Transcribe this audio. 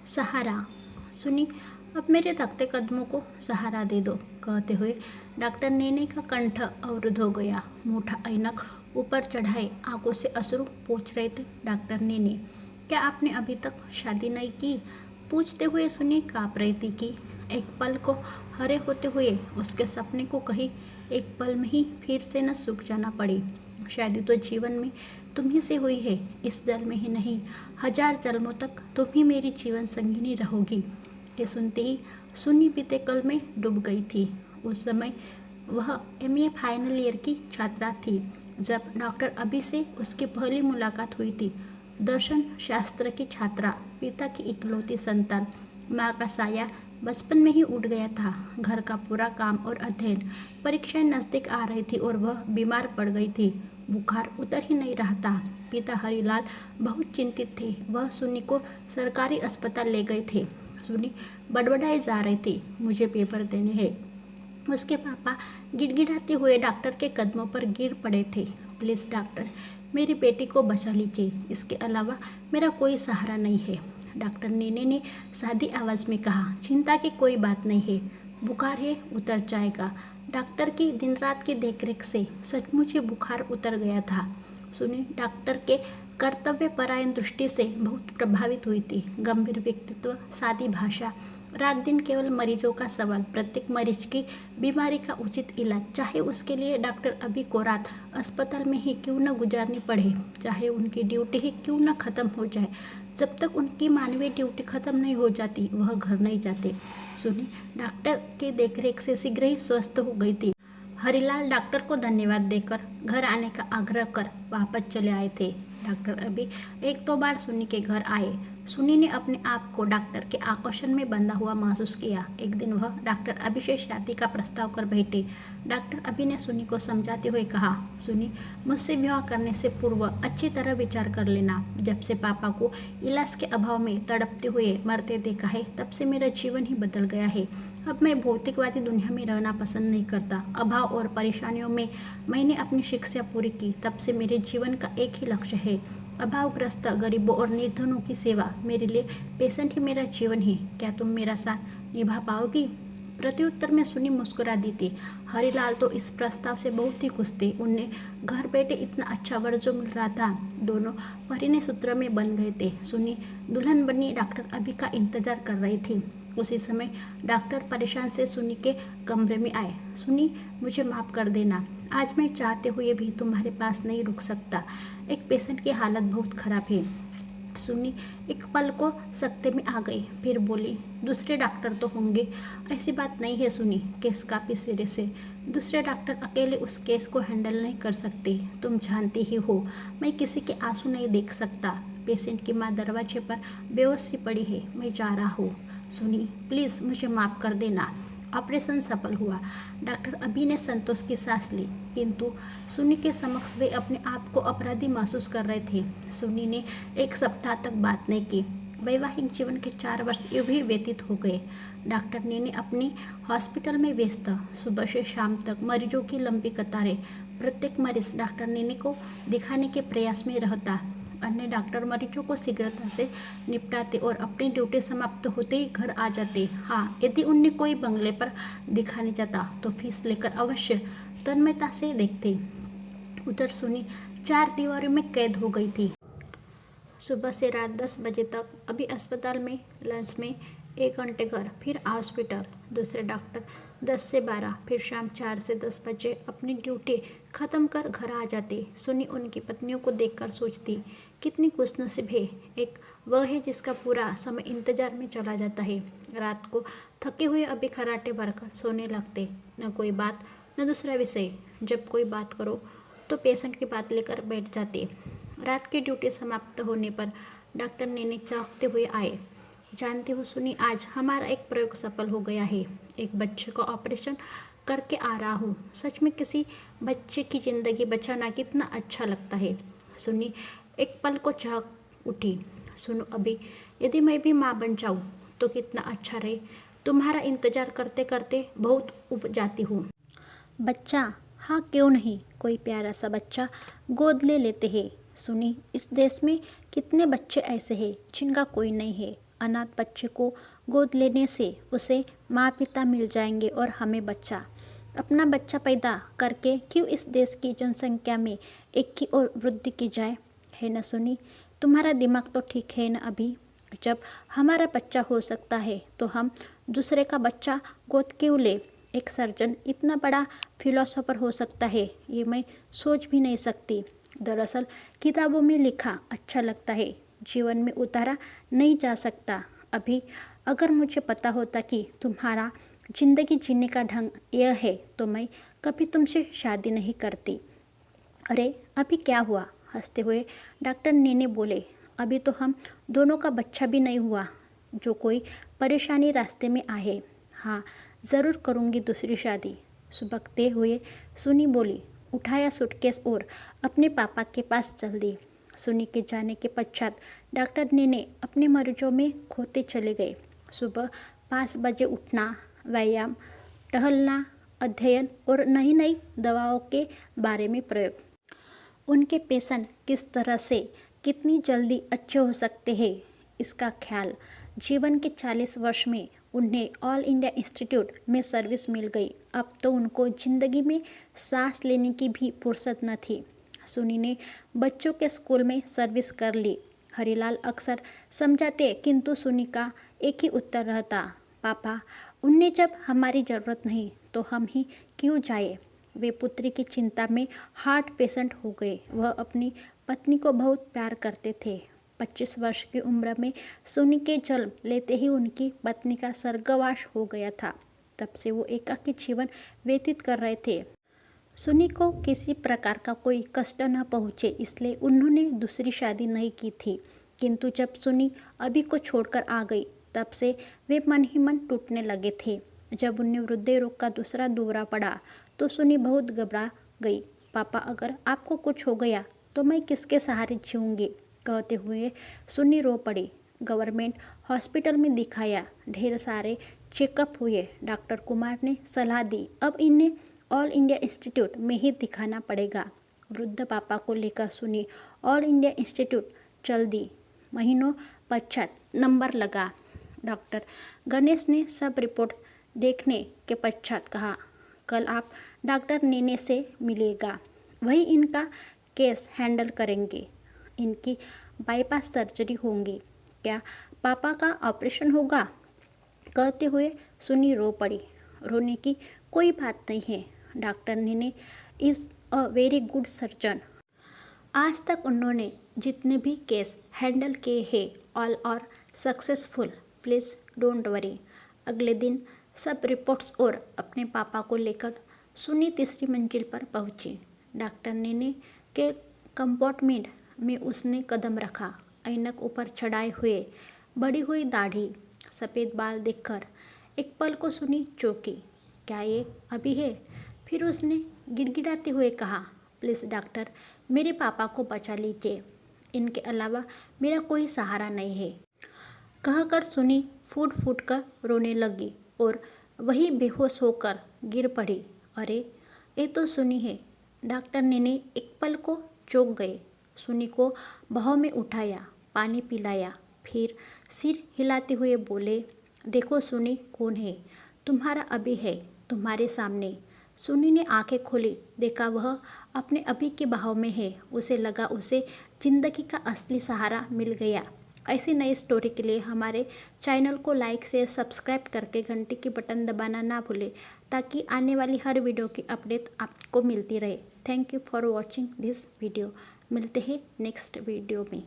सहारा। सुनी, अब मेरे थकते कदमों को सहारा दे दो, कहते हुए डॉक्टर नेने का कंठ अवरुद्ध हो गया। मोटा ऐनक ऊपर चढ़ाए आंखों से अश्रु पोंछ रहे थे डॉक्टर नेने। क्या आपने अभी तक शादी नहीं की? पूछते हुए सुनी काँप रही थी कि एक पल को हरे होते हुए उसके सपने को कहीं एक पल में ही फिर से न सूख जाना पड़े। शादी तो जीवन में तुम ही से हुई है, इस जन्म में ही नहीं, 1000 जन्मों तक तुम ही मेरी जीवन संगिनी रहोगी। ये सुनते ही सुन्नी बीते कल में डूब गई थी। उस समय वह एमए फाइनल ईयर की छात्रा थी जब डॉक्टर अभी से उसकी पहली मुलाकात हुई थी। दर्शन शास्त्र की छात्रा, पिता की इकलौती संतान, माँ का साया बचपन में ही उठ गया था। घर का पूरा काम और अध्ययन, परीक्षाएं नज़दीक आ रही थी और वह बीमार पड़ गई थी। बुखार उतर ही नहीं रहा था। पिता हरिलाल बहुत चिंतित थे। वह सुन्नी को सरकारी अस्पताल ले गए थे। सुन्नी बड़बड़ाई जा रही थी, मुझे पेपर देने हैं। उसके पापा गिड़गिड़ाते हुए डॉक्टर के कदमों पर गिर पड़े थे। प्लीज़ डॉक्टर, मेरी बेटी को बचा लीजिए, इसके अलावा मेरा कोई सहारा नहीं है। डॉक्टर नेने ने सादी आवाज़ में कहा, चिंता की कोई बात नहीं है, बुखार है, उतर जाएगा। डॉक्टर की दिन रात की देखरेख से सचमुच ही बुखार उतर गया था। सुनी डॉक्टर के कर्तव्य परायण दृष्टि से बहुत प्रभावित हुई थी। गंभीर व्यक्तित्व, सादी भाषा, रात दिन केवल मरीजों का सवाल, प्रत्येक मरीज की बीमारी का उचित इलाज, चाहे उसके लिए डॉक्टर अभी को रात अस्पताल में ही क्यों न गुजारनी पड़े, चाहे उनकी ड्यूटी ही क्यों न खत्म हो जाए, जब तक उनकी मानवीय ड्यूटी खत्म नहीं हो जाती वह घर नहीं जाते। सुनी डॉक्टर के देखरेख से शीघ्र ही स्वस्थ हो गई थी। हरिलाल डॉक्टर को धन्यवाद देकर घर आने का आग्रह कर वापस चले आए थे। डॉक्टर अभी 1-2 बार सुन्नी के घर आए। सुन्नी ने अपने आप को डॉक्टर के आकर्षण में बंधा हुआ महसूस किया। एक दिन वह डॉक्टर अभी से शादी का प्रस्ताव कर बैठे। डॉक्टर अभी ने सुन्नी को समझाते हुए कहा, सुन्नी, मुझसे विवाह करने से पूर्व अच्छी तरह विचार कर लेना। जब से पापा को इलाज के अभाव में तड़पते हुए मरते देखा है, तब से मेरा जीवन ही बदल गया है। अब मैं भौतिकवादी दुनिया में रहना पसंद नहीं करता। अभाव और परेशानियों में मैंने अपनी शिक्षा पूरी की, तब से मेरे जीवन का एक ही लक्ष्य है, अभावग्रस्त गरीबों और निर्धनों की सेवा। मेरे लिए पेशेंट ही मेरा जीवन है। क्या तुम मेरा साथ निभा पाओगी? प्रत्युत्तर में सुनी मुस्कुरा दी थी। हरिलाल तो इस प्रस्ताव से बहुत ही खुश थे। उन्हें घर बैठे इतना अच्छा वर जो मिल रहा था, दोनों परिणय सूत्र में बन गए थे। सुनी दुल्हन बनी डॉक्टर अभी का इंतजार कर रही थी। उसी समय डॉक्टर परेशान से सुनी के कमरे में आए। सुनी, मुझे माफ़ कर देना, आज मैं चाहते हुए भी तुम्हारे पास नहीं रुक सकता। एक पेशेंट की हालत बहुत खराब है। सुनी एक पल को सकते में आ गई, फिर बोली, दूसरे डॉक्टर तो होंगे। ऐसी बात नहीं है सुनी, केस काफ़ी सीरियस है। दूसरे डॉक्टर अकेले उस केस को हैंडल नहीं कर सकते। तुम जानती ही हो, मैं किसी के आंसू नहीं देख सकता। पेशेंट की माँ दरवाजे पर बेहोश सी पड़ी है, मैं जा रहा हूँ। सुनी, प्लीज़ मुझे माफ़ कर देना। ऑपरेशन सफल हुआ। डॉक्टर अभी ने संतोष की सांस ली, किंतु सुनी के समक्ष वे अपने आप को अपराधी महसूस कर रहे थे। सुनी ने 1 सप्ताह तक बात नहीं की। वैवाहिक जीवन के 4 वर्ष यूं ही व्यतीत हो गए। डॉक्टर ने अपनी हॉस्पिटल में व्यस्त, सुबह से शाम तक मरीजों की लंबी कतारें। प्रत्येक मरीज डॉक्टर नेने को दिखाने के प्रयास में रहता। अन्य डॉक्टर मरीजों को शीघ्रता से निपटाते और अपनी ड्यूटी समाप्त होते ही घर आ जाते। हाँ, यदि उन्हें कोई बंगले पर दिखाने जाता तो फीस लेकर अवश्य तन्मयता से देखते। उधर सुनी 4 दीवारों में कैद हो गई थी। सुबह से रात 10 बजे तक अभी अस्पताल में, लंच में 1 घंटे घर, फिर हॉस्पिटल। दूसरे डॉक्टर 10 से 12, फिर शाम 4 से 10 बजे अपनी ड्यूटी ख़त्म कर घर आ जाते। सुनी उनकी पत्नियों को देखकर सोचती, कितनी खुशनसीब है। एक वह है जिसका पूरा समय इंतजार में चला जाता है। रात को थके हुए अभी खर्राटे भरकर सोने लगते। न कोई बात, न दूसरा विषय। जब कोई बात करो तो पेशेंट की बात लेकर बैठ जाते। रात की ड्यूटी समाप्त होने पर डॉक्टर नेने चौंकते हुए आए। जानती हो सुनी, आज हमारा एक प्रयोग सफल हो गया है। एक बच्चे का ऑपरेशन करके आ रहा हूँ। सच में किसी बच्चे की ज़िंदगी बचाना कितना अच्छा लगता है। सुनी एक पल को चौंक उठी। सुनो अभी, यदि मैं भी माँ बन जाऊँ तो कितना अच्छा रहे। तुम्हारा इंतजार करते करते बहुत उब जाती हूँ। बच्चा? हाँ, क्यों नहीं, कोई प्यारा सा बच्चा गोद ले लेते हैं। सुनी, इस देश में कितने बच्चे ऐसे हैं जिनका कोई नहीं है। अनाथ बच्चे को गोद लेने से उसे माँ पिता मिल जाएंगे और हमें बच्चा। अपना बच्चा पैदा करके क्यों इस देश की जनसंख्या में एक की और वृद्धि की जाए। है ना सुनी, तुम्हारा दिमाग तो ठीक है ना अभी। जब हमारा बच्चा हो सकता है तो हम दूसरे का बच्चा गोद क्यों ले। एक सर्जन इतना बड़ा फिलोसोफर हो सकता है, ये मैं सोच भी नहीं सकती। दरअसल किताबों में लिखा अच्छा लगता है, जीवन में उतारा नहीं जा सकता। अभी अगर मुझे पता होता कि तुम्हारा जिंदगी जीने का ढंग यह है तो मैं कभी तुमसे शादी नहीं करती। अरे अभी क्या हुआ, हंसते हुए डॉक्टर नेने बोले। अभी तो हम दोनों का बच्चा भी नहीं हुआ। जो कोई परेशानी रास्ते में आए, हाँ ज़रूर करूँगी दूसरी शादी। सुबकते हुए सुनी बोली। उठाया सूटकेस और अपने पापा के पास चल दी। सुनी के जाने के पश्चात डॉक्टर नेने अपने मरीजों में खोते चले गए। सुबह 5 बजे उठना, व्यायाम, टहलना, अध्ययन और नई नई दवाओं के बारे में प्रयोग। उनके पेशेंट किस तरह से कितनी जल्दी अच्छे हो सकते हैं, इसका ख्याल। जीवन के 40 वर्ष में उन्हें ऑल इंडिया इंस्टीट्यूट में सर्विस मिल गई। अब तो उनको ज़िंदगी में सांस लेने की भी फुर्सत न थी। सुनी ने बच्चों के स्कूल में सर्विस कर ली। हरिलाल अक्सर समझाते, किंतु सुनी का एक ही उत्तर रहता, पापा उन्हें जब हमारी ज़रूरत नहीं तो हम ही क्यों जाए। वे पुत्री की चिंता में हार्ट पेशेंट हो गए। वह अपनी पत्नी को बहुत प्यार करते थे। 25 वर्ष की उम्र में सुनी के जन्म लेते ही उनकी पत्नी का स्वर्गवास हो गया था। तब से वो एकाकी जीवन व्यतीत कर रहे थे। सुनी को किसी प्रकार का कोई कष्ट न पहुँचे इसलिए उन्होंने दूसरी शादी नहीं की थी। किंतु जब सुनी अभी को छोड़कर आ गई तब से वे मन ही मन टूटने लगे थे। जब उन्हें हृदय रोग का दूसरा दौरा पड़ा तो सुनी बहुत घबरा गई। पापा अगर आपको कुछ हो गया तो मैं किसके सहारे जीऊँगी, कहते हुए सुनी रो पड़ी। गवर्नमेंट हॉस्पिटल में दिखाया, ढेर सारे चेकअप हुए। डॉक्टर कुमार ने सलाह दी, अब इन्हें ऑल इंडिया इंस्टीट्यूट में ही दिखाना पड़ेगा। वृद्ध पापा को लेकर सुनी ऑल इंडिया इंस्टीट्यूट चल दी। महीनों पश्चात नंबर लगा। डॉक्टर गणेश ने सब रिपोर्ट देखने के पश्चात कहा, कल आप डॉक्टर नेने से मिलिएगा, वही इनका केस हैंडल करेंगे। इनकी बाईपास सर्जरी होंगी। क्या पापा का ऑपरेशन होगा, कहते हुए सुनी रो पड़ी। रोने की कोई बात नहीं है, doctor Nene is a very good surgeon. आज तक उन्होंने जितने भी केस हैंडल किए हैं all are successful, please don't worry. अगले दिन सब रिपोर्ट्स और अपने पापा को लेकर सुनी तीसरी मंजिल पर पहुंची। डॉक्टर नेने के कंपार्टमेंट में उसने कदम रखा। ऐनक ऊपर चढ़ाए हुए, बड़ी हुई दाढ़ी, सफ़ेद बाल देखकर एक पल को सुनी चौंकी। क्या ये अभी है? फिर उसने गिड़गिड़ाते हुए कहा, प्लीज़ डॉक्टर मेरे पापा को बचा लीजिए, इनके अलावा मेरा कोई सहारा नहीं है। कहकर सुनी फूट फूट कर रोने लगी और वही बेहोश होकर गिर पड़ी। अरे ये तो सुनी है। डॉक्टर नेने एक पल को चौंक गए। सुनी को बाहों में उठाया, पानी पिलाया, फिर सिर हिलाते हुए बोले, देखो सुनी कौन है, तुम्हारा अभी है तुम्हारे सामने। सुनी ने आंखें खोली, देखा वह अपने अभी के बाहों में है। उसे लगा उसे जिंदगी का असली सहारा मिल गया। ऐसी नई स्टोरी के लिए हमारे चैनल को लाइक शेयर सब्सक्राइब करके घंटी की बटन दबाना ना भूलें, ताकि आने वाली हर वीडियो की अपडेट आपको मिलती रहे। Thank you for watching this video. मिलते हैं नेक्स्ट वीडियो में।